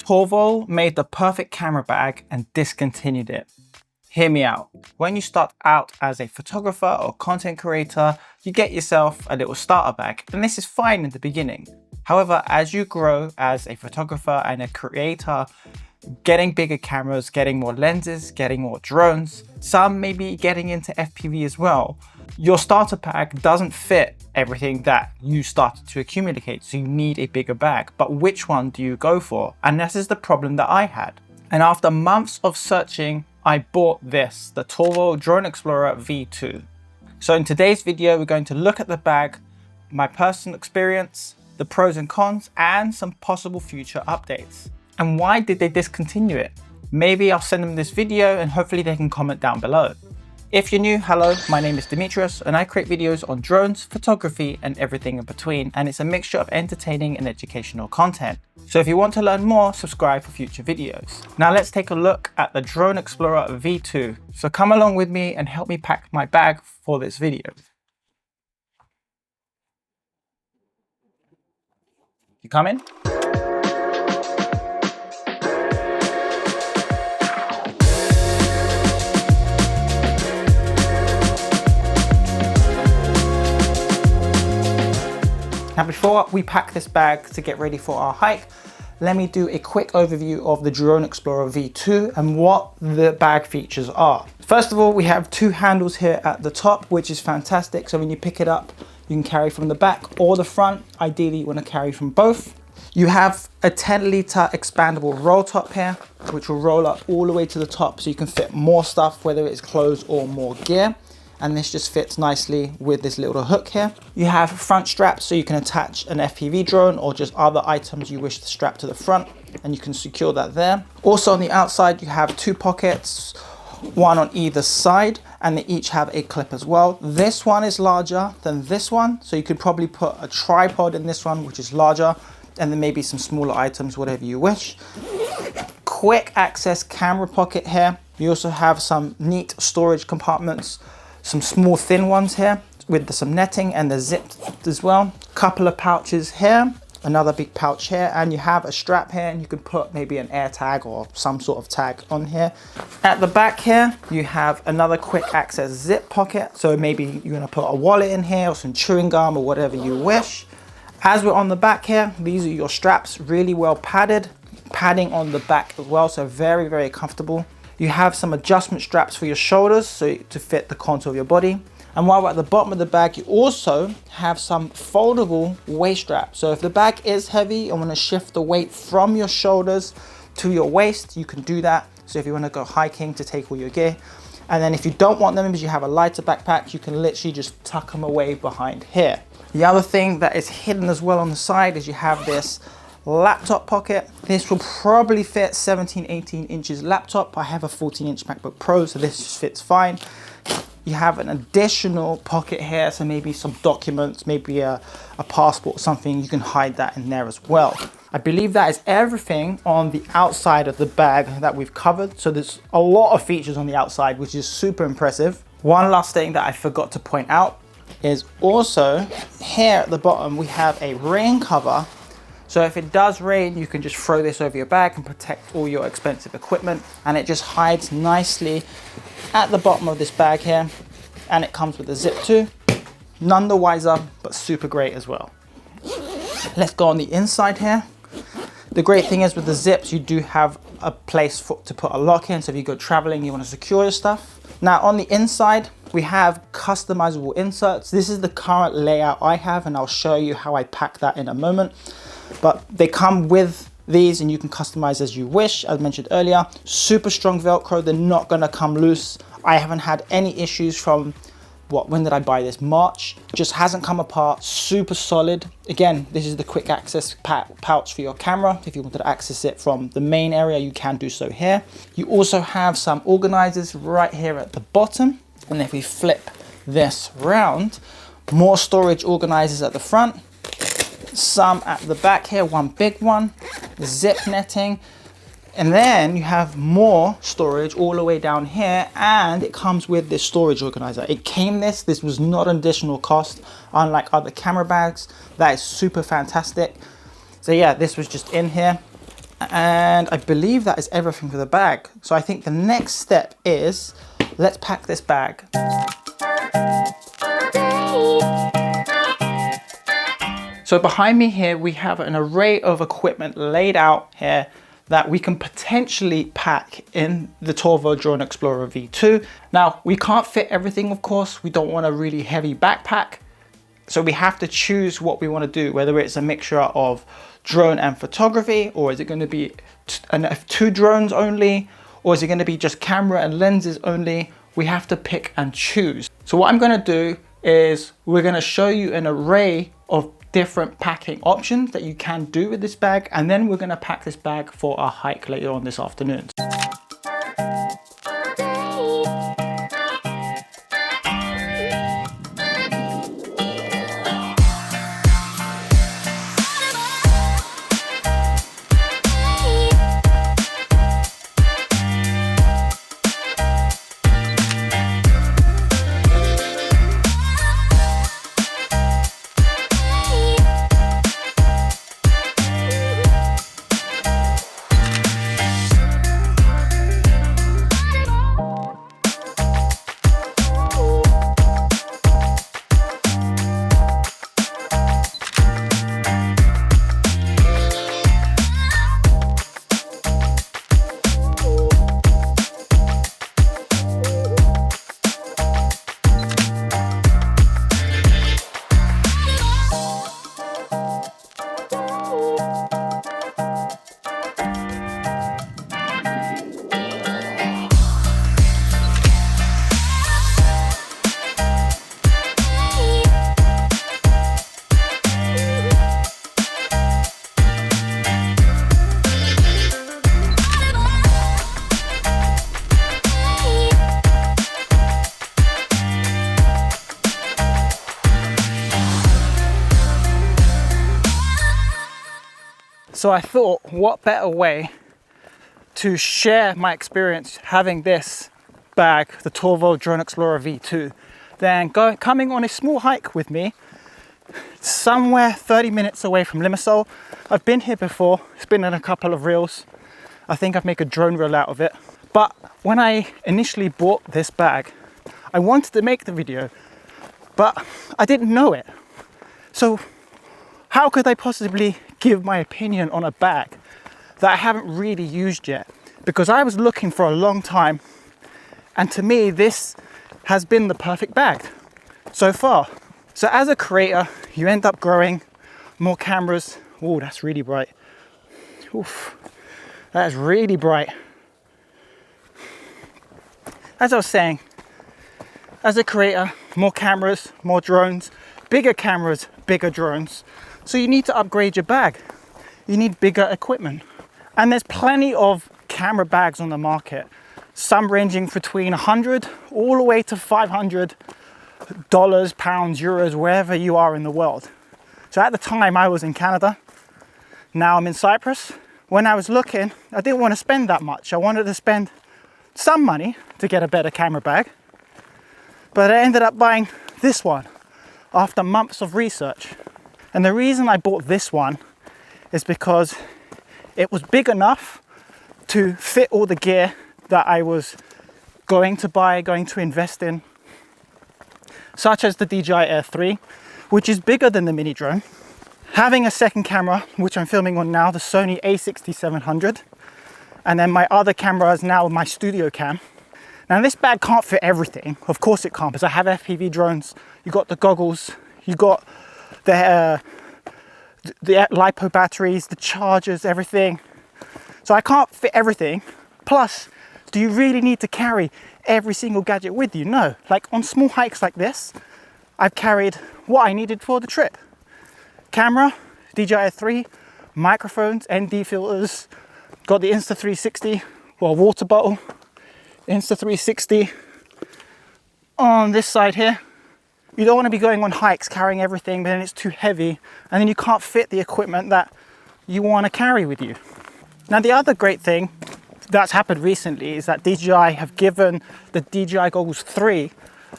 Torvol made the perfect camera bag and discontinued it. Hear me out. When you start out as a photographer or content creator, you get yourself a little starter bag, and this is fine in the beginning. However, as you grow as a photographer and a creator, getting bigger cameras, getting more lenses, getting more drones, some may be getting into FPV as well, your starter bag doesn't fit everything that you started to accumulate, so you need a bigger bag. But which one do you go for? And this is the problem that I had. And after months of searching, I bought this, the Torvol Drone Explorer V2. So in today's video, we're going to look at the bag, my personal experience, the pros and cons, and some possible future updates. And why did they discontinue it? Maybe I'll send them this video and hopefully they can comment down below. If you're new, hello, my name is Demetrius and I create videos on drones, photography, and everything in between, and it's a mixture of entertaining and educational content. So if you want to learn more, subscribe for future videos. Now let's take a look at the Drone Explorer V2. So come along with me and help me pack my bag for this video. You coming? Now before we pack this bag to get ready for our hike, let me do a quick overview of the Drone Explorer V2 and what the bag features are. First of all, we have two handles here at the top, which is fantastic. So when you pick it up, you can carry from the back or the front. Ideally, you want to carry from both. You have a 10-litre expandable roll top here, which will roll up all the way to the top so you can fit more stuff, whether it's clothes or more gear. And this just fits nicely with this little hook here. You have front straps so you can attach an FPV drone or just other items you wish to strap to the front, and you can secure that there. Also on the outside, you have two pockets, one on either side, and they each have a clip as well. This one is larger than this one, so you could probably put a tripod in this one, which is larger, and then maybe some smaller items, whatever you wish. Quick access camera pocket here. You also have some neat storage compartments, some small thin ones here with some netting, and they're zipped as well. Couple of pouches here, another big pouch here, and you have a strap here, and you can put maybe an air tag or some sort of tag on here. At the back here, you have another quick access zip pocket. So maybe you're gonna put a wallet in here or some chewing gum or whatever you wish. As we're on the back here, these are your straps, really well padded. Padding on the back as well, so very, very comfortable. You have some adjustment straps for your shoulders so to fit the contour of your body. And while we're at the bottom of the bag, you also have some foldable waist straps. So if the bag is heavy and want to shift the weight from your shoulders to your waist, you can do that. So if you want to go hiking to take all your gear. And then if you don't want them because you have a lighter backpack, you can literally just tuck them away behind here. The other thing that is hidden as well on the side is you have this laptop pocket. This will probably fit 17-18 inches laptop. I have a 14-inch MacBook Pro, so this just fits fine. You have an additional pocket here, so maybe some documents, maybe a passport or something, you can hide that in there as well. I believe that is everything on the outside of the bag that we've covered. So there's a lot of features on the outside, which is super impressive. One last thing that I forgot to point out is also here at the bottom, we have a rain cover. So if it does rain, you can just throw this over your bag and protect all your expensive equipment. And it just hides nicely at the bottom of this bag here. And it comes with a zip too. None the wiser, but super great as well. Let's go on the inside here. The great thing is with the zips, you do have a place to put a lock in. So if you go traveling, you want to secure your stuff. Now on the inside, we have customizable inserts. This is the current layout I have, and I'll show you how I pack that in a moment. But they come with these and you can customize as you wish. As mentioned earlier, super strong Velcro. They're not gonna come loose. I haven't had any issues from, when did I buy this? March. Just hasn't come apart, super solid. Again, this is the quick access pouch for your camera. If you wanted to access it from the main area, you can do so here. You also have some organizers right here at the bottom. And if we flip this round, more storage organizers at the front. Some at the back here, one big one, zip netting, and then you have more storage all the way down here, and it comes with this storage organizer. This was not an additional cost, unlike other camera bags. That is super fantastic. So yeah, this was just in here. And I believe that is everything for the bag. So I think the next step is, let's pack this bag. So behind me here, we have an array of equipment laid out here that we can potentially pack in the Torvol Drone Explorer V2. Now, we can't fit everything, of course. We don't want a really heavy backpack. So we have to choose what we want to do, whether it's a mixture of drone and photography, or is it going to be two drones only, or is it going to be just camera and lenses only? We have to pick and choose. So what I'm going to do is we're going to show you an array of different packing options that you can do with this bag, and then we're going to pack this bag for our hike later on this afternoon. So I thought, what better way to share my experience having this bag, the Torvol Drone Explorer V2, than coming on a small hike with me somewhere 30 minutes away from Limassol. I've been here before, it's been in a couple of reels. I think I've made a drone reel out of it. But when I initially bought this bag, I wanted to make the video, but I didn't know it. So how could I possibly give my opinion on a bag that I haven't really used yet? Because I was looking for a long time, and to me this has been the perfect bag so far. So as a creator, you end up growing more cameras. Oh, that's really bright. Oof, that is really bright. As I was saying, as a creator, more cameras, more drones, bigger cameras, bigger drones. So you need to upgrade your bag. You need bigger equipment. And there's plenty of camera bags on the market, some ranging between 100 all the way to $500, pounds, euros, wherever you are in the world. So at the time I was in Canada, now I'm in Cyprus. When I was looking, I didn't want to spend that much. I wanted to spend some money to get a better camera bag, but I ended up buying this one after months of research. And the reason I bought this one is because it was big enough to fit all the gear that I was going to buy, going to invest in, such as the DJI Air 3, which is bigger than the mini drone. Having a second camera, which I'm filming on now, the Sony a6700, and then my other camera is now my studio cam. Now this bag can't fit everything, of course it can't, because I have FPV drones, you got the goggles, you got the LiPo batteries, the chargers, everything. So I can't fit everything. Plus, do you really need to carry every single gadget with you? No. Like on small hikes like this, I've carried what I needed for the trip. Camera, DJI 3, microphones, ND filters, got the Insta360, well, water bottle, Insta360 on this side here. You don't want to be going on hikes carrying everything, but then it's too heavy and then you can't fit the equipment that you want to carry with you. Now the other great thing that's happened recently is that DJI have given the DJI Goggles 3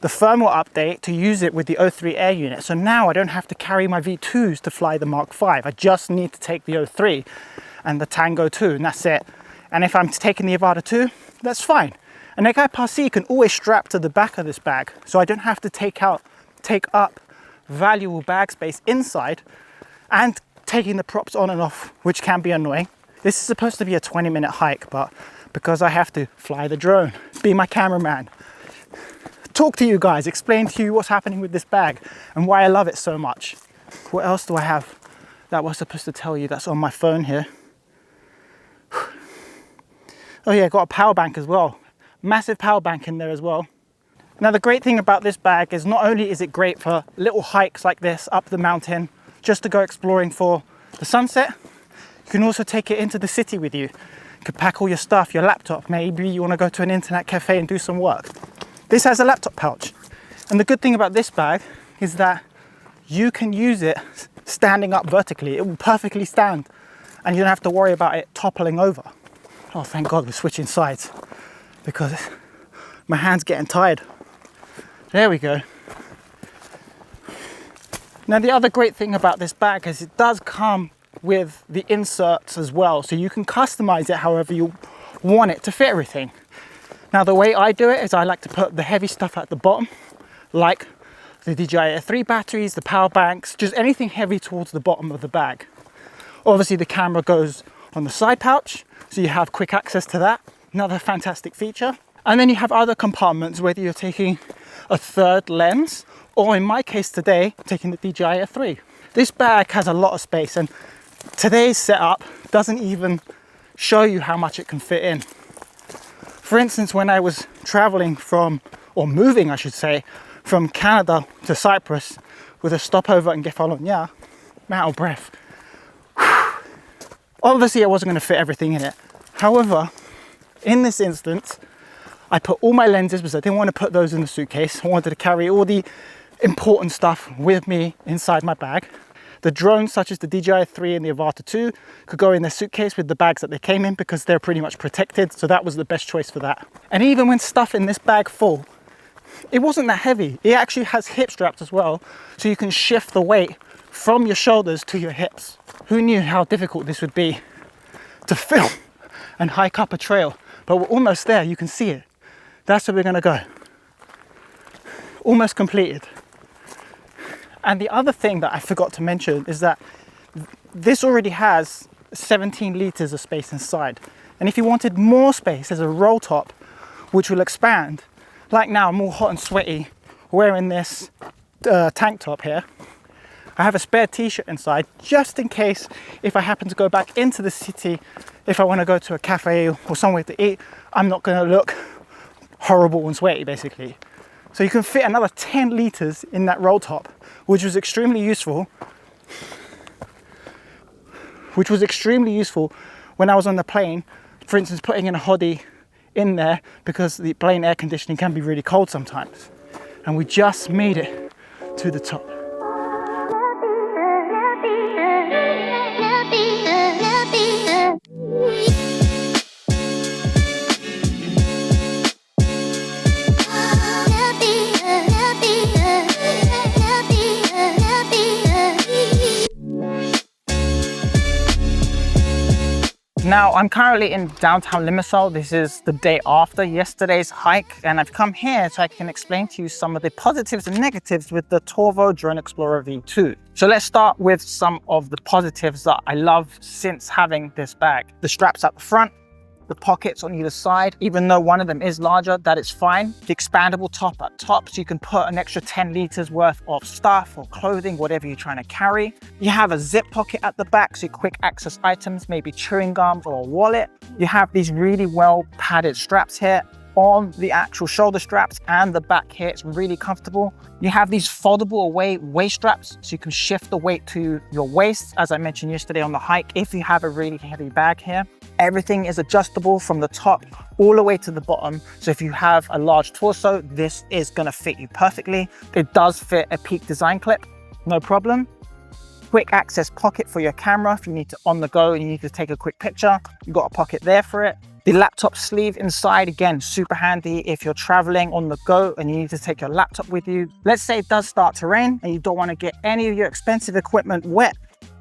the firmware update to use it with the O3 Air unit. So now I don't have to carry my V2s to fly the Mark V. I just need to take the O3. and the Tango 2, and that's it. And if I'm taking the Avata 2, that's fine. And the Guy C can always strap to the back of this bag, so I don't have to take up valuable bag space inside and taking the props on and off, which can be annoying. This is supposed to be a 20-minute hike, but because I have to fly the drone, be my cameraman, talk to you guys, explain to you what's happening with this bag and why I love it so much. What else do I have that was supposed to tell you that's on my phone here? Oh yeah, got a power bank as well. Massive power bank in there as well. Now the great thing about this bag is not only is it great for little hikes like this up the mountain, just to go exploring for the sunset, you can also take it into the city with you. You could pack all your stuff, your laptop, maybe you want to go to an internet cafe and do some work. This has a laptop pouch. And the good thing about this bag is that you can use it standing up vertically. It will perfectly stand and you don't have to worry about it toppling over. Oh, thank God we're switching sides because my hand's getting tired. There we go. Now the other great thing about this bag is it does come with the inserts as well, so you can customize it however you want it to fit everything. Now the way I do it is I like to put the heavy stuff at the bottom, like the DJI Air 3 batteries, the power banks, just anything heavy towards the bottom of the bag. Obviously the camera goes on the side pouch, so you have quick access to that, another fantastic feature. And then you have other compartments, whether you're taking a third lens, or in my case today, taking the DJI Air 3. This bag has a lot of space, and today's setup doesn't even show you how much it can fit in. For instance, when I was traveling or moving I should say, from Canada to Cyprus with a stopover in Kefalonia, I'm out of breath. Obviously I wasn't going to fit everything in it. However, in this instance, I put all my lenses because I didn't want to put those in the suitcase. I wanted to carry all the important stuff with me inside my bag. The drones, such as the DJI 3 and the Avata 2, could go in their suitcase with the bags that they came in because they're pretty much protected, so that was the best choice for that. And even when stuff in this bag full, it wasn't that heavy. It actually has hip straps as well, so you can shift the weight from your shoulders to your hips. Who knew how difficult this would be to film and hike up a trail? But we're almost there, you can see it. That's where we're gonna go. Almost completed. And the other thing that I forgot to mention is that this already has 17 liters of space inside. And if you wanted more space, there's a roll top which will expand. Like now, I'm all hot and sweaty wearing this tank top here. I have a spare t-shirt inside just in case if I happen to go back into the city, if I want to go to a cafe or somewhere to eat, I'm not going to look horrible and sweaty basically. So you can fit another 10 liters in that roll top, which was extremely useful. When I was on the plane, for instance, putting in a hoodie in there because the plane air conditioning can be really cold sometimes. And we just made it to the top. Now, I'm currently in downtown Limassol. This is the day after yesterday's hike, and I've come here so I can explain to you some of the positives and negatives with the Torvol Drone Explorer V2. So let's start with some of the positives that I love since having this bag. The straps at the front, the pockets on either side, even though one of them is larger, that is fine. The expandable top at top, so you can put an extra 10 liters worth of stuff or clothing, whatever you're trying to carry. You have a zip pocket at the back, so quick access items, maybe chewing gum or a wallet. You have these really well padded straps here on the actual shoulder straps and the back here. It's really comfortable. You have these foldable away waist straps, so you can shift the weight to your waist, as I mentioned yesterday on the hike, if you have a really heavy bag here. Everything is adjustable from the top all the way to the bottom. So if you have a large torso, this is gonna fit you perfectly. It does fit a Peak design clip, no problem. Quick access pocket for your camera. If you need to on the go and you need to take a quick picture, you've got a pocket there for it. The laptop sleeve inside, again, super handy if you're traveling on the go and you need to take your laptop with you. Let's say it does start to rain and you don't want to get any of your expensive equipment wet.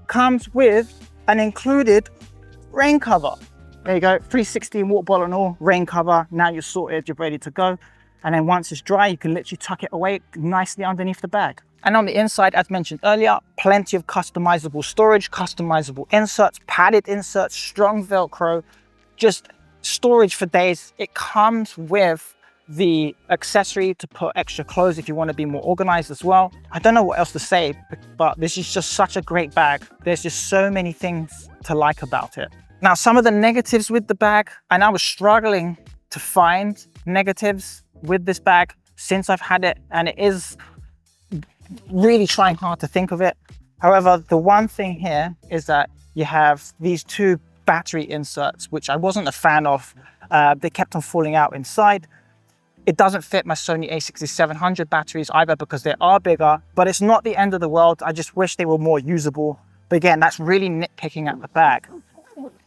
Comes with an included rain cover. There you go, 316 water bottle and all, rain cover. Now you're sorted, you're ready to go. And then once it's dry, you can literally tuck it away nicely underneath the bag. And on the inside, as mentioned earlier, plenty of customizable storage, customizable inserts, padded inserts, strong Velcro, just storage for days. It comes with the accessory to put extra clothes if you want to be more organized as well. I don't know what else to say, but this is just such a great bag. There's just so many things to like about it. Now, some of the negatives with the bag, and I was struggling to find negatives with this bag since I've had it, and it is really trying hard to think of it. However, the one thing here is that you have these two battery inserts, which I wasn't a fan of. They kept on falling out inside. It doesn't fit my Sony a6700 batteries either because they are bigger, but it's not the end of the world. I just wish they were more usable. But again, that's really nitpicking at the bag.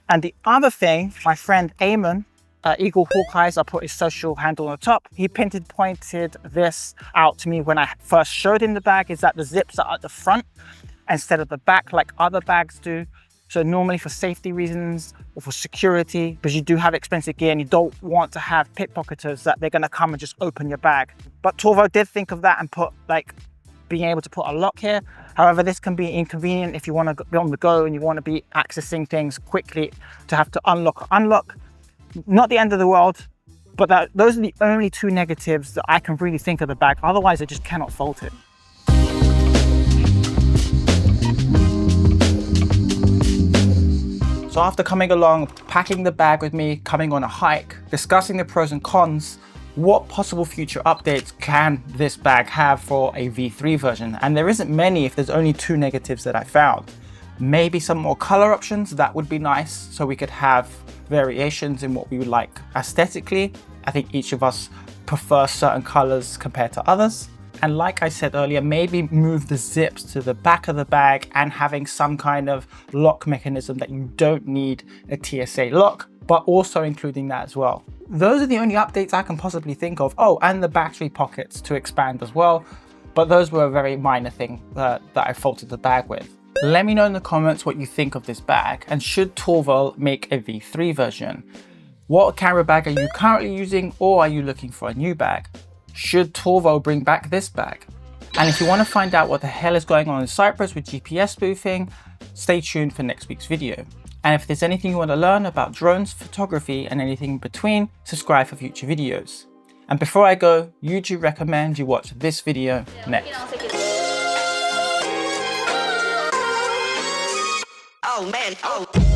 And the other thing, my friend Eamon, Eagle Hawkeyes, I put his social handle on the top. He pointed this out to me when I first showed him the bag, is that the zips are at the front instead of the back like other bags do. So normally for safety reasons or for security, because you do have expensive gear and you don't want to have pickpocketers that they're gonna come and just open your bag. But Torvol did think of that and put like being able to put a lock here. However, this can be inconvenient if you want to be on the go and you want to be accessing things quickly to have to unlock. Not the end of the world, but those are the only two negatives that I can really think of the bag. Otherwise, I just cannot fault it. So after coming along, packing the bag with me, coming on a hike, discussing the pros and cons, what possible future updates can this bag have for a V3 version? And there isn't many if there's only two negatives that I found. Maybe some more color options, that would be nice, so we could have variations in what we would like aesthetically. I think each of us prefer certain colors compared to others. And like I said earlier, maybe move the zips to the back of the bag and having some kind of lock mechanism that you don't need a TSA lock, but also including that as well. Those are the only updates I can possibly think of. Oh, and the battery pockets to expand as well. But those were a very minor thing that I faulted the bag with. Let me know in the comments what you think of this bag, and should Torvol make a V3 version? What camera bag are you currently using, or are you looking for a new bag? Should Torvol bring back this bag? And if you want to find out what the hell is going on in Cyprus with GPS spoofing, stay tuned for next week's video. And if there's anything you want to learn about drones, photography, and anything in between, subscribe for future videos. And before I go, YouTube recommend you watch this video next. Oh man, oh.